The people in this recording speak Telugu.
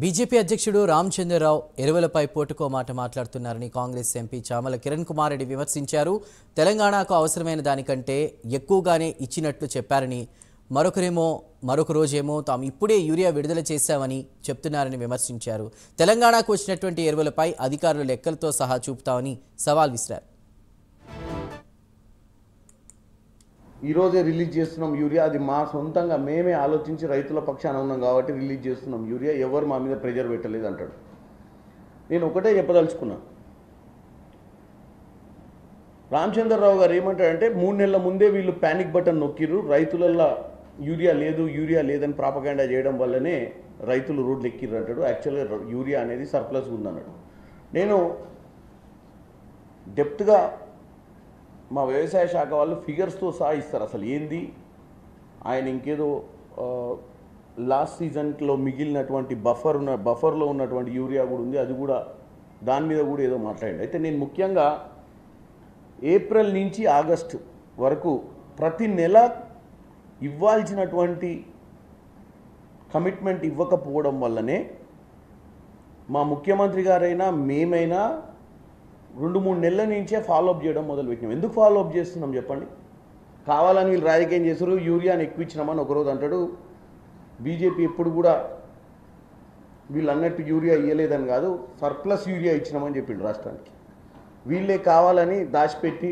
బీజేపీ అధ్యక్షుడు రామచంద్రరావు ఎరువులపై పోటుకో మాట మాట్లాడుతున్నారని కాంగ్రెస్ ఎంపీ చామల కిరణ్ కుమార్ రెడ్డి విమర్శించారు. తెలంగాణకు అవసరమైన దానికంటే ఎక్కువగానే ఇచ్చినట్లు చెప్పారని, మరొక రోజేమో తాము ఇప్పుడే యూరియా విడుదల చేశామని చెప్తున్నారని విమర్శించారు. తెలంగాణకు వచ్చినటువంటి ఎరువులపై అధికారులు లెక్కలతో సహా చూపుతామని సవాల్ విసిరారు. ఈరోజే రిలీజ్ చేస్తున్నాం యూరియా. అది మా సొంతంగా మేమే ఆలోచించి రైతుల పక్షాన ఉన్నాం కాబట్టి రిలీజ్ చేస్తున్నాం యూరియా. ఎవరు మా మీద ప్రెజర్ పెట్టలేదు అంటాడు. నేను ఒకటే చెప్పదలుచుకున్నా, రామచంద్రరావు గారు ఏమంటాడంటే 3 నెలల ముందే వీళ్ళు ప్యానిక్ బటన్ నొక్కిర్రు, రైతులల్లో యూరియా లేదని ప్రాపగాండా చేయడం వల్లనే రైతులు రోడ్లు ఎక్కిర్రు అంటాడు. యాక్చువల్గా యూరియా అనేది సర్ప్లస్ ఉందన్నాడు. నేను డెప్త్గా మా వ్యవసాయ శాఖ వాళ్ళు ఫిగర్స్తో సహా ఇస్తారు. అసలు ఏంది ఆయన ఇంకేదో లాస్ట్ సీజన్లో మిగిలినటువంటి బఫర్లో ఉన్నటువంటి యూరియా కూడా ఉంది, అది కూడా దాని మీద కూడా ఏదో మాట్లాడండి. అయితే నేను ముఖ్యంగా ఏప్రిల్ నుంచి ఆగస్టు వరకు ప్రతి నెల ఇవ్వాల్సినటువంటి కమిట్మెంట్ ఇవ్వకపోవడం వల్లనే మా ముఖ్యమంత్రి గారైనా మేమైనా 2-3 నెలల నుంచే ఫాలోఅప్ చేయడం మొదలుపెట్టినాం. ఎందుకు ఫాలోఅప్ చేస్తున్నాం చెప్పండి? కావాలని వీళ్ళు రాజకీయం చేశారు, యూరియాని ఎక్కువ ఇచ్చినామని ఒకరోజు అంటాడు. బీజేపీ ఎప్పుడు కూడా వీళ్ళు అన్నట్టు యూరియా ఇవ్వలేదని కాదు, సర్ప్లస్ యూరియా ఇచ్చినామని చెప్పిండు రాష్ట్రానికి. వీళ్ళే కావాలని దాచిపెట్టి